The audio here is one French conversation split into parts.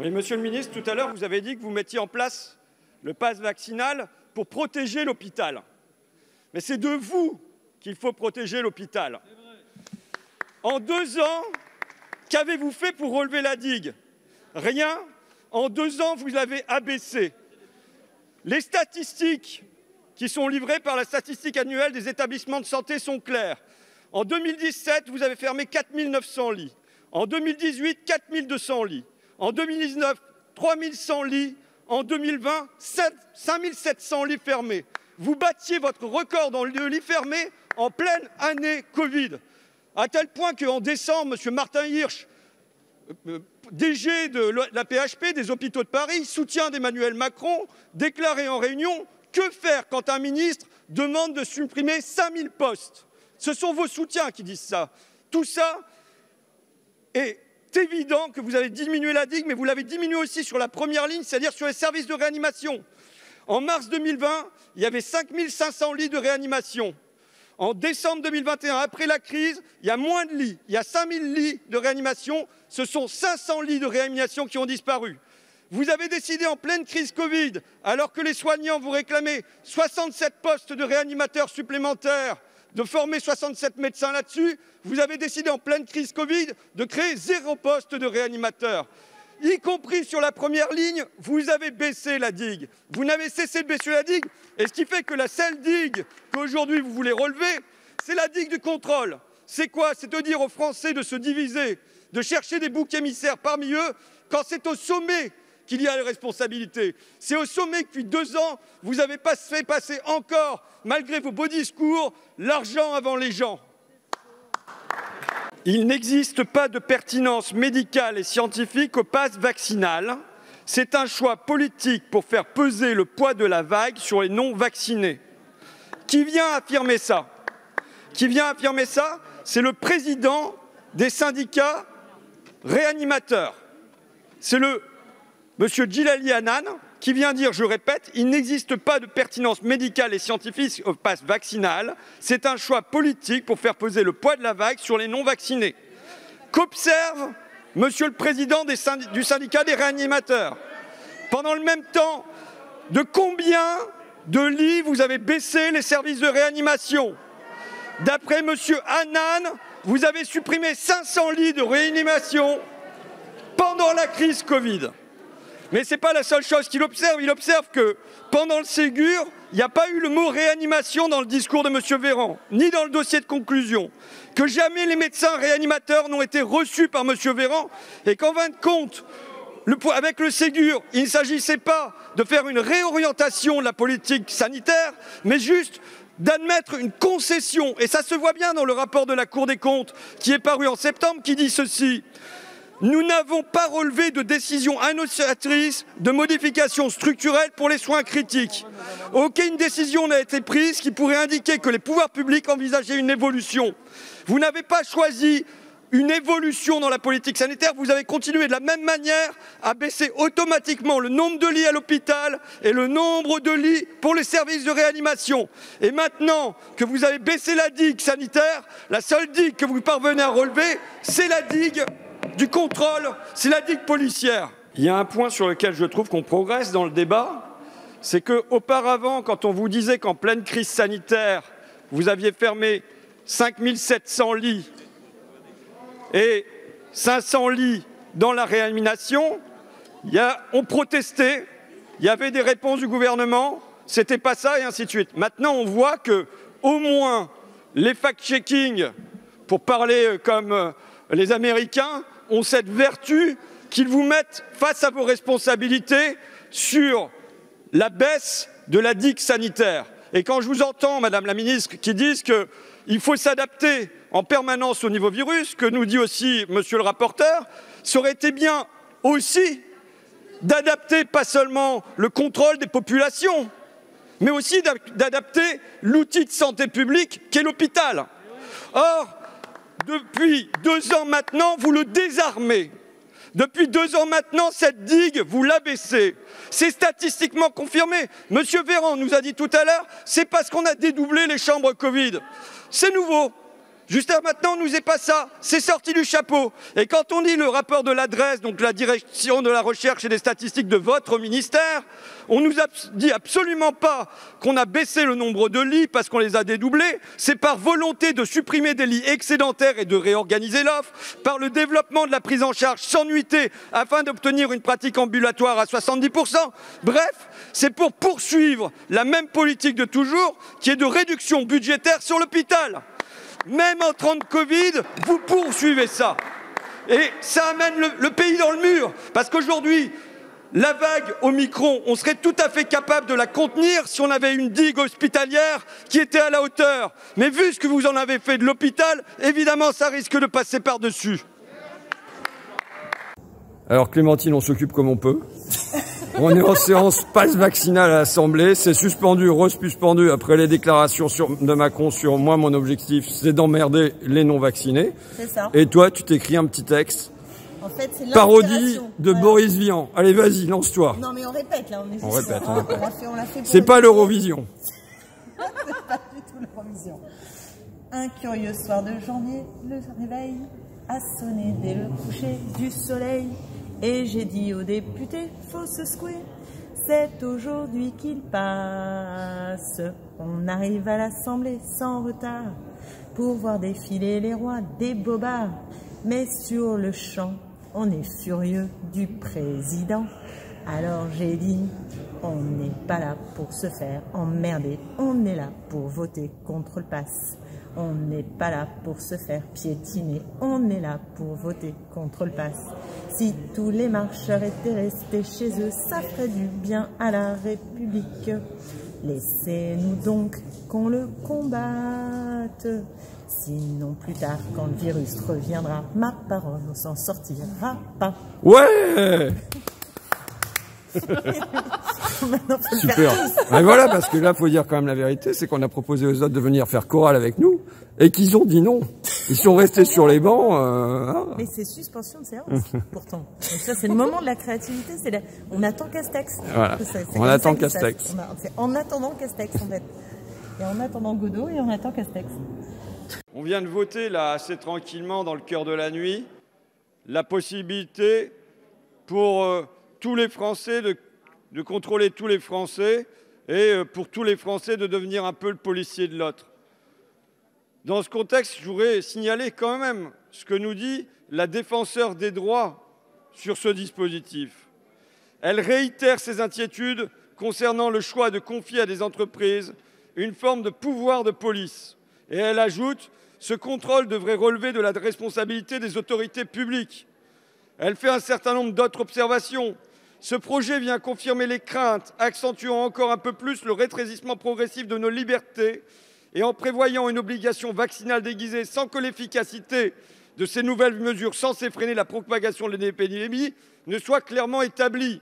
Mais monsieur le ministre, tout à l'heure, vous avez dit que vous mettiez en place le pass vaccinal pour protéger l'hôpital. Mais c'est de vous qu'il faut protéger l'hôpital. En 2 ans, qu'avez-vous fait pour relever la digue? Rien. En 2 ans, vous l'avez abaissé. Les statistiques qui sont livrées par la statistique annuelle des établissements de santé sont claires. En 2017, vous avez fermé 4 900 lits. En 2018, 4 200 lits. En 2019, 3 100 lits. En 2020, 5 700 lits fermés. Vous battiez votre record dans le lit fermé en pleine année Covid. À tel point qu'en décembre, M. Martin Hirsch, DG de la PHP des hôpitaux de Paris, soutien d'Emmanuel Macron, déclarait en réunion: que faire quand un ministre demande de supprimer 5 000 postes? Ce sont vos soutiens qui disent ça. Tout ça est évident que vous avez diminué la digue, mais vous l'avez diminué aussi sur la première ligne, c'est-à-dire sur les services de réanimation. En mars 2020, il y avait 5 500 lits de réanimation. En décembre 2021, après la crise, il y a moins de lits. Il y a 5 000 lits de réanimation. Ce sont 500 lits de réanimation qui ont disparu. Vous avez décidé en pleine crise Covid, alors que les soignants vous réclamaient 67 postes de réanimateurs supplémentaires, de former 67 médecins là-dessus, vous avez décidé en pleine crise Covid de créer 0 poste de réanimateur. Y compris sur la première ligne, vous avez baissé la digue. Vous n'avez cessé de baisser la digue. Et ce qui fait que la seule digue qu'aujourd'hui vous voulez relever, c'est la digue du contrôle. C'est quoi? C'est de dire aux Français de se diviser, de chercher des boucs émissaires parmi eux, quand c'est au sommet qu'il y a les responsabilités. C'est au sommet que depuis 2 ans, vous avez fait passer encore, malgré vos beaux discours, l'argent avant les gens. Il n'existe pas de pertinence médicale et scientifique au pass vaccinal. C'est un choix politique pour faire peser le poids de la vague sur les non-vaccinés. Qui vient affirmer ça? C'est le président des syndicats réanimateurs. C'est le monsieur Djilali Hannan qui vient dire, je répète, il n'existe pas de pertinence médicale et scientifique au pass vaccinal. C'est un choix politique pour faire peser le poids de la vague sur les non-vaccinés. Qu'observe monsieur le président du syndicat des réanimateurs? Pendant le même temps, de combien de lits vous avez baissé les services de réanimation? D'après monsieur Hannan, vous avez supprimé 500 lits de réanimation pendant la crise Covid. Mais ce n'est pas la seule chose qu'il observe. Il observe que pendant le Ségur, il n'y a pas eu le mot réanimation dans le discours de M. Véran, ni dans le dossier de conclusion. Que jamais les médecins réanimateurs n'ont été reçus par M. Véran et qu'en fin de compte, avec le Ségur, il ne s'agissait pas de faire une réorientation de la politique sanitaire, mais juste d'admettre une concession. Et ça se voit bien dans le rapport de la Cour des comptes qui est paru en septembre, qui dit ceci: nous n'avons pas relevé de décision annonciatrice de modification structurelle pour les soins critiques. Aucune décision n'a été prise qui pourrait indiquer que les pouvoirs publics envisageaient une évolution. Vous n'avez pas choisi une évolution dans la politique sanitaire, vous avez continué de la même manière à baisser automatiquement le nombre de lits à l'hôpital et le nombre de lits pour les services de réanimation. Et maintenant que vous avez baissé la digue sanitaire, la seule digue que vous parvenez à relever, c'est la digue du contrôle, c'est la digue policière. Il y a un point sur lequel je trouve qu'on progresse dans le débat, c'est qu'auparavant, quand on vous disait qu'en pleine crise sanitaire, vous aviez fermé 5 700 lits et 500 lits dans la réanimation, on protestait, il y avait des réponses du gouvernement, c'était pas ça et ainsi de suite. Maintenant, on voit que, au moins, les fact-checking, pour parler comme les Américains, ont cette vertu qu'ils vous mettent face à vos responsabilités sur la baisse de la digue sanitaire. Et quand je vous entends, Madame la Ministre, qui disent qu'il faut s'adapter en permanence au niveau virus, que nous dit aussi Monsieur le rapporteur, ça aurait été bien aussi d'adapter pas seulement le contrôle des populations, mais aussi d'adapter l'outil de santé publique qu'est l'hôpital. Or, depuis 2 ans maintenant, vous le désarmez. Depuis 2 ans maintenant, cette digue, vous l'abaissez. C'est statistiquement confirmé. Monsieur Véran nous a dit tout à l'heure, c'est parce qu'on a dédoublé les chambres Covid. C'est nouveau. Jusqu'à maintenant, on nous est pas ça. C'est sorti du chapeau. Et quand on lit le rapport de l'adresse, donc la direction de la recherche et des statistiques de votre ministère, on nous dit absolument pas qu'on a baissé le nombre de lits parce qu'on les a dédoublés. C'est par volonté de supprimer des lits excédentaires et de réorganiser l'offre, par le développement de la prise en charge sans nuitée afin d'obtenir une pratique ambulatoire à 70%. Bref, c'est pour poursuivre la même politique de toujours qui est de réduction budgétaire sur l'hôpital. Même en temps de Covid, vous poursuivez ça. Et ça amène le pays dans le mur. Parce qu'aujourd'hui, la vague Omicron, on serait tout à fait capable de la contenir si on avait une digue hospitalière qui était à la hauteur. Mais vu ce que vous en avez fait de l'hôpital, évidemment, ça risque de passer par-dessus. Alors Clémentine, on s'occupe comme on peut. On est en séance passe vaccinale à l'Assemblée, c'est suspendu, resuspendu après les déclarations de Macron sur moi, mon objectif, c'est d'emmerder les non-vaccinés. C'est ça. Et toi, tu t'écris un petit texte. En fait, c'est parodie de Boris Vian. Allez, vas-y, lance-toi. Non, mais on répète, là. On répète. On l'a fait c'est pas l'Eurovision. C'est pas du tout l'Eurovision. Un curieux soir de janvier, le réveil a sonné dès le coucher du soleil. Et j'ai dit aux députés, faut se secouer, c'est aujourd'hui qu'il passe. On arrive à l'Assemblée sans retard pour voir défiler les rois des bobards. Mais sur le champ, on est furieux du président. Alors j'ai dit, on n'est pas là pour se faire emmerder, on est là pour voter contre le pass. On n'est pas là pour se faire piétiner, on est là pour voter contre le pass. Si tous les marcheurs étaient restés chez eux, ça ferait du bien à la République. Laissez-nous donc qu'on le combatte. Sinon plus tard, quand le virus reviendra, ma parole, on s'en sortira pas. Ouais. Super. Et voilà, parce que là, faut dire quand même la vérité, c'est qu'on a proposé aux autres de venir faire chorale avec nous et qu'ils ont dit non. Ils sont restés sur les bancs. Mais c'est suspension de séance, pourtant. Donc ça, c'est le moment de la créativité. On attend Castex. Voilà. On attend Castex. En attendant Castex, en fait. Et en attendant Godot et on attend Castex. On vient de voter là assez tranquillement dans le cœur de la nuit la possibilité pour tous les Français de contrôler tous les Français et pour tous les Français de devenir un peu le policier de l'autre. Dans ce contexte, je voudrais signaler quand même ce que nous dit la défenseure des droits sur ce dispositif. Elle réitère ses inquiétudes concernant le choix de confier à des entreprises une forme de pouvoir de police. Et elle ajoute « Ce contrôle devrait relever de la responsabilité des autorités publiques ». Elle fait un certain nombre d'autres observations. Ce projet vient confirmer les craintes, accentuant encore un peu plus le rétrécissement progressif de nos libertés et en prévoyant une obligation vaccinale déguisée sans que l'efficacité de ces nouvelles mesures censées freiner la propagation de l'épidémie ne soit clairement établie.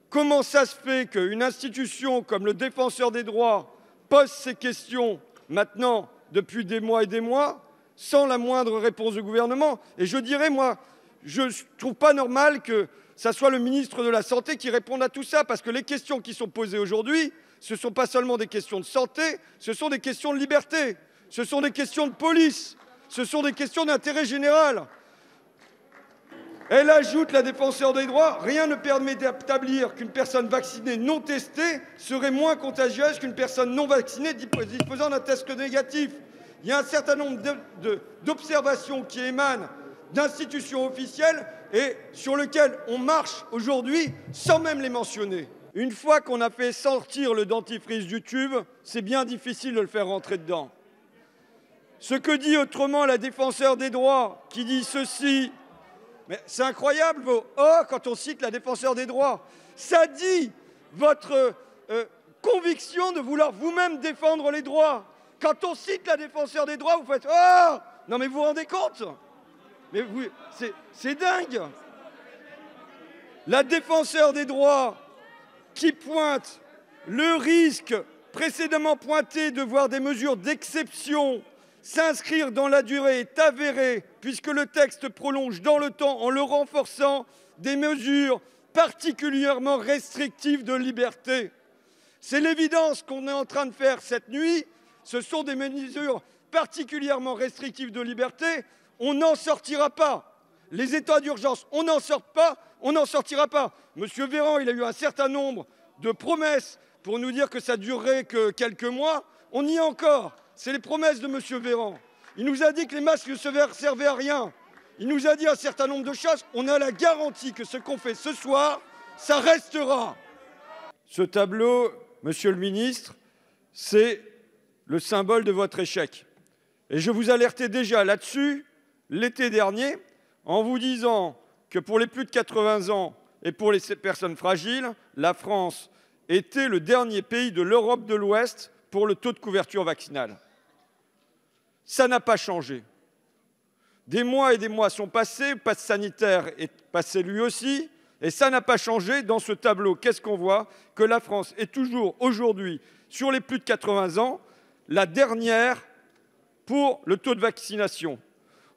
Comment ça se fait qu'une institution comme le Défenseur des droits pose ces questions maintenant depuis des mois et des mois sans la moindre réponse du gouvernement? Et je dirais, moi, je ne trouve pas normal que ça soit le ministre de la Santé qui réponde à tout ça, parce que les questions qui sont posées aujourd'hui, ce ne sont pas seulement des questions de santé, ce sont des questions de liberté, ce sont des questions de police, ce sont des questions d'intérêt général. Elle ajoute, la défenseure des droits, rien ne permet d'établir qu'une personne vaccinée non testée serait moins contagieuse qu'une personne non vaccinée disposant d'un test négatif. Il y a un certain nombre d'observations qui émanent d'institutions officielles et sur lesquelles on marche aujourd'hui sans même les mentionner. Une fois qu'on a fait sortir le dentifrice du tube, c'est bien difficile de le faire rentrer dedans. Ce que dit autrement la défenseure des droits, qui dit ceci, mais c'est incroyable, quand on cite la défenseure des droits, ça dit votre conviction de vouloir vous-même défendre les droits. Quand on cite la défenseure des droits, vous faites « Oh !» Non mais vous vous rendez compte? Mais c'est dingue. La défenseure des droits qui pointe le risque précédemment pointé de voir des mesures d'exception s'inscrire dans la durée est avéré, puisque le texte prolonge dans le temps, en le renforçant, des mesures particulièrement restrictives de liberté. C'est l'évidence qu'on est en train de faire cette nuit. Ce sont des mesures particulièrement restrictifs de liberté, on n'en sortira pas. Les états d'urgence, on n'en sort pas, on n'en sortira pas. Monsieur Véran, il a eu un certain nombre de promesses pour nous dire que ça durerait que quelques mois. On y est encore. C'est les promesses de monsieur Véran. Il nous a dit que les masques ne servaient à rien. Il nous a dit un certain nombre de choses. On a la garantie que ce qu'on fait ce soir, ça restera. Ce tableau, monsieur le ministre, c'est le symbole de votre échec. Et je vous alertais déjà là-dessus l'été dernier en vous disant que pour les plus de 80 ans et pour les personnes fragiles, la France était le dernier pays de l'Europe de l'Ouest pour le taux de couverture vaccinale. Ça n'a pas changé. Des mois et des mois sont passés, le pass sanitaire est passé lui aussi, et ça n'a pas changé. Dans ce tableau, qu'est-ce qu'on voit? Que la France est toujours aujourd'hui, sur les plus de 80 ans, la dernière pour le taux de vaccination.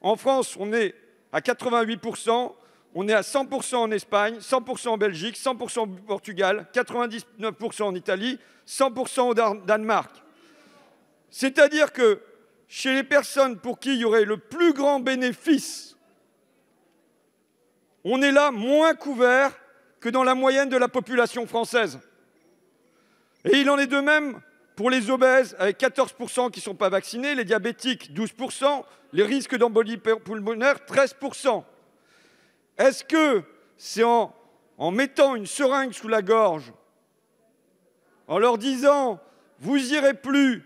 En France, on est à 88%, on est à 100% en Espagne, 100% en Belgique, 100% au Portugal, 99% en Italie, 100% au Danemark. C'est-à-dire que chez les personnes pour qui il y aurait le plus grand bénéfice, on est là moins couvert que dans la moyenne de la population française. Et il en est de même pour les obèses, avec 14% qui ne sont pas vaccinés, les diabétiques, 12%, les risques d'embolie pulmonaire, 13%. Est-ce que c'est en mettant une seringue sous la gorge, en leur disant « vous n'irez plus,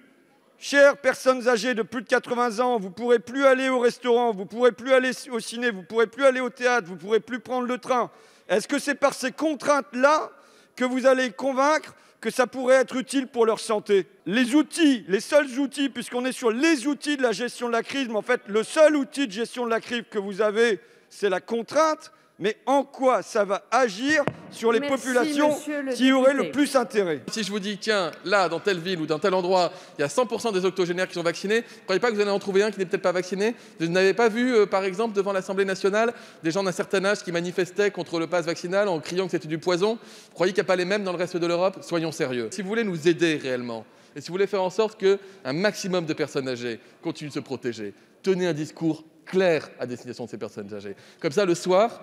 chères personnes âgées de plus de 80 ans, vous ne pourrez plus aller au restaurant, vous ne pourrez plus aller au ciné, vous ne pourrez plus aller au théâtre, vous ne pourrez plus prendre le train ». Est-ce que c'est par ces contraintes-là que vous allez convaincre que ça pourrait être utile pour leur santé? Les outils, les seuls outils, puisqu'on est sur les outils de la gestion de la crise, mais en fait, le seul outil de gestion de la crise que vous avez, c'est la contrainte. Mais en quoi ça va agir sur les populations qui y auraient le plus intérêt? Si je vous dis, tiens, là, dans telle ville ou dans tel endroit, il y a 100% des octogénaires qui sont vaccinés, vous ne croyez pas que vous allez en trouver un qui n'est peut-être pas vacciné? Vous n'avez pas vu, par exemple, devant l'Assemblée nationale, des gens d'un certain âge qui manifestaient contre le pass vaccinal en criant que c'était du poison? Vous croyez qu'il n'y a pas les mêmes dans le reste de l'Europe? Soyons sérieux. Si vous voulez nous aider réellement, et si vous voulez faire en sorte qu'un maximum de personnes âgées continuent de se protéger, tenez un discours clair à destination de ces personnes âgées. Comme ça, le soir,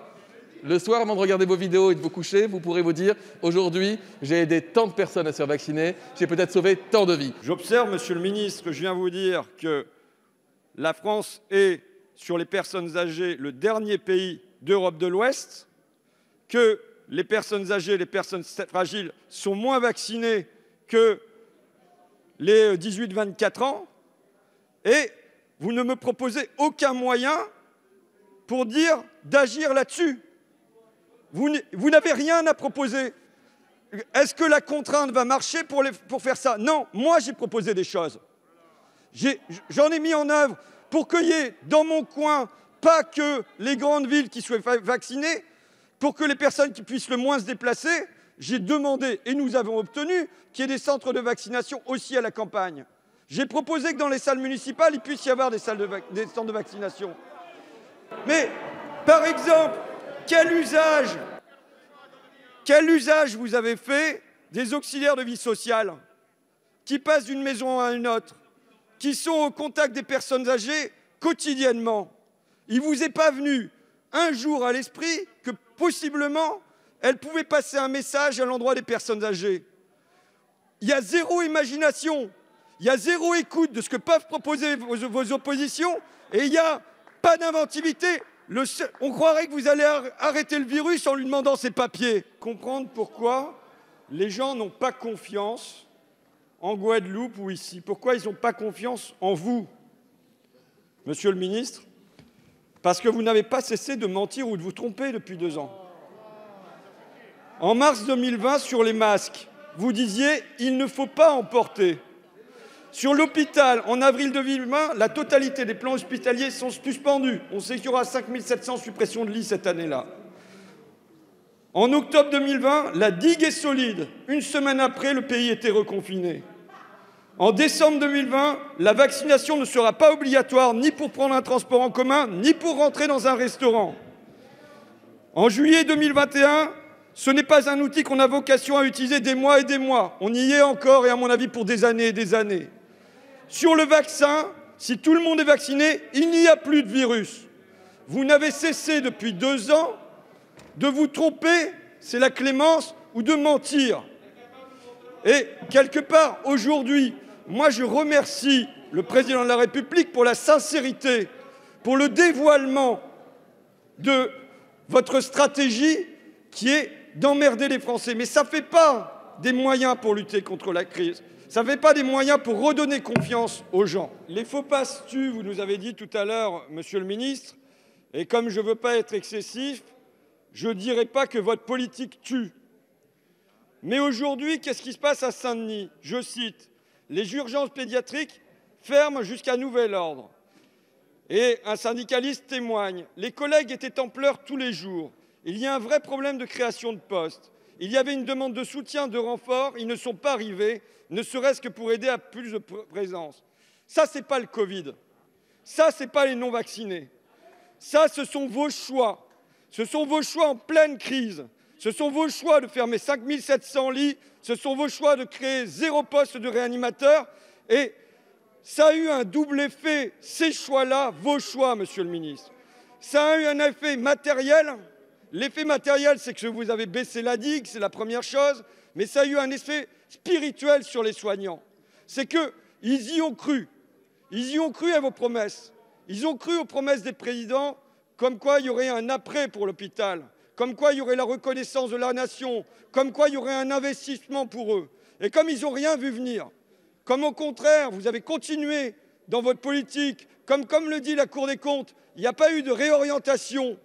avant de regarder vos vidéos et de vous coucher, vous pourrez vous dire « Aujourd'hui, j'ai aidé tant de personnes à se faire vacciner, j'ai peut-être sauvé tant de vies. » J'observe, monsieur le ministre, que je viens vous dire que la France est, sur les personnes âgées, le dernier pays d'Europe de l'Ouest, que les personnes âgées, les personnes fragiles sont moins vaccinées que les 18-24 ans, et vous ne me proposez aucun moyen pour dire d'agir là-dessus. Vous n'avez rien à proposer. Est-ce que la contrainte va marcher pour faire ça? Non, moi j'ai proposé des choses. J'en ai mis en œuvre pour qu'il y ait dans mon coin, pas que les grandes villes qui soient vaccinées, pour que les personnes qui puissent le moins se déplacer, j'ai demandé, et nous avons obtenu, qu'il y ait des centres de vaccination aussi à la campagne. J'ai proposé que dans les salles municipales, il puisse y avoir des centres de vaccination. Mais, par exemple, quel usage vous avez fait des auxiliaires de vie sociale qui passent d'une maison à une autre, qui sont au contact des personnes âgées quotidiennement? Il ne vous est pas venu un jour à l'esprit que possiblement elles pouvaient passer un message à l'endroit des personnes âgées? Il y a zéro imagination, il y a zéro écoute de ce que peuvent proposer vos oppositions, et il n'y a pas d'inventivité. On croirait que vous allez arrêter le virus en lui demandant ses papiers. Comprendre pourquoi les gens n'ont pas confiance en Guadeloupe ou ici. Pourquoi ils n'ont pas confiance en vous, monsieur le ministre? Parce que vous n'avez pas cessé de mentir ou de vous tromper depuis 2 ans. En mars 2020, sur les masques, vous disiez « il ne faut pas en porter ». Sur l'hôpital, en avril 2020, la totalité des plans hospitaliers sont suspendus. On sait qu'il y aura 5700 suppressions de lits cette année-là. En octobre 2020, la digue est solide. Une semaine après, le pays était reconfiné. En décembre 2020, la vaccination ne sera pas obligatoire ni pour prendre un transport en commun, ni pour rentrer dans un restaurant. En juillet 2021, ce n'est pas un outil qu'on a vocation à utiliser des mois et des mois. On y est encore et à mon avis pour des années et des années. Sur le vaccin, si tout le monde est vacciné, il n'y a plus de virus. Vous n'avez cessé depuis 2 ans de vous tromper, c'est la clémence, ou de mentir. Et quelque part, aujourd'hui, moi je remercie le président de la République pour la sincérité, pour le dévoilement de votre stratégie qui est d'emmerder les Français. Mais ça ne fait pas des moyens pour lutter contre la crise. Ça ne fait pas des moyens pour redonner confiance aux gens. Les faux passes tuent, vous nous avez dit tout à l'heure, monsieur le ministre, et comme je ne veux pas être excessif, je ne dirais pas que votre politique tue. Mais aujourd'hui, qu'est-ce qui se passe à Saint-Denis? Je cite, les urgences pédiatriques ferment jusqu'à nouvel ordre. Et un syndicaliste témoigne, les collègues étaient en pleurs tous les jours. Il y a un vrai problème de création de postes. Il y avait une demande de soutien, de renfort, ils ne sont pas arrivés, ne serait-ce que pour aider à plus de présence. Ça, ce n'est pas le Covid. Ça, ce n'est pas les non-vaccinés. Ça, ce sont vos choix. Ce sont vos choix en pleine crise. Ce sont vos choix de fermer 5700 lits. Ce sont vos choix de créer 0 poste de réanimateur. Et ça a eu un double effet, ces choix-là, vos choix, monsieur le ministre. Ça a eu un effet matériel. L'effet matériel, c'est que vous avez baissé la digue, c'est la première chose. Mais ça a eu un effet spirituel sur les soignants. C'est qu'ils y ont cru. Ils y ont cru à vos promesses. Ils ont cru aux promesses des présidents, comme quoi il y aurait un après pour l'hôpital, comme quoi il y aurait la reconnaissance de la nation, comme quoi il y aurait un investissement pour eux. Et comme ils n'ont rien vu venir, comme au contraire, vous avez continué dans votre politique, comme le dit la Cour des comptes, il n'y a pas eu de réorientation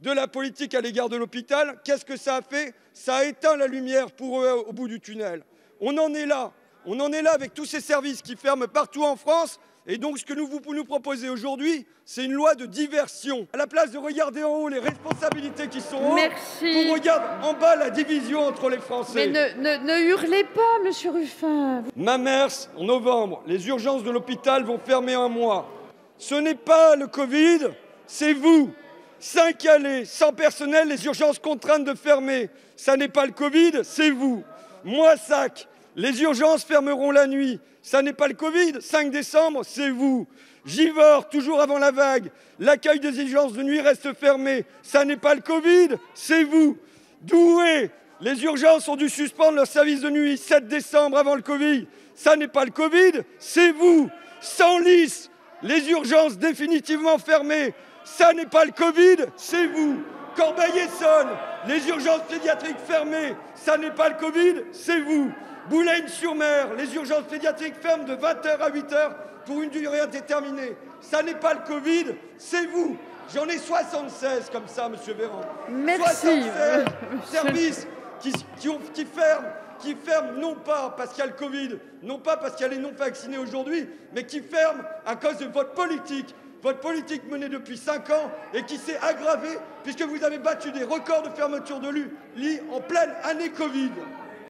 de la politique à l'égard de l'hôpital. Qu'est-ce que ça a fait? Ça a éteint la lumière pour eux au bout du tunnel. On en est là. On en est là avec tous ces services qui ferment partout en France. Et donc, ce que vous nous proposez aujourd'hui, c'est une loi de diversion. À la place de regarder en haut les responsabilités qui sont en haut, on regarde en bas la division entre les Français. Mais ne hurlez pas, monsieur Ruffin. Mamers, en novembre, les urgences de l'hôpital vont fermer 1 mois. Ce n'est pas le Covid, c'est vous. 5 allées, sans personnel, les urgences contraintes de fermer. Ça n'est pas le Covid, c'est vous. Moissac, les urgences fermeront la nuit. Ça n'est pas le Covid, 5 décembre, c'est vous. Givors, toujours avant la vague, l'accueil des urgences de nuit reste fermé. Ça n'est pas le Covid, c'est vous. Douai, les urgences ont dû suspendre leur service de nuit 7 décembre avant le Covid. Ça n'est pas le Covid, c'est vous. Senlis, les urgences définitivement fermées. Ça n'est pas le Covid, c'est vous. Corbeil-Essonnes, les urgences pédiatriques fermées. Ça n'est pas le Covid, c'est vous. Boulogne-sur-Mer, les urgences pédiatriques ferment de 20h à 8h pour une durée indéterminée. Ça n'est pas le Covid, c'est vous. J'en ai 76 comme ça, monsieur Véran. Merci. 76 services qui ferment non pas parce qu'il y a le Covid, non pas parce qu'il y a les non-vaccinés aujourd'hui, mais qui ferment à cause de votre politique. Votre politique menée depuis 5 ans et qui s'est aggravée puisque vous avez battu des records de fermeture de lits en pleine année Covid.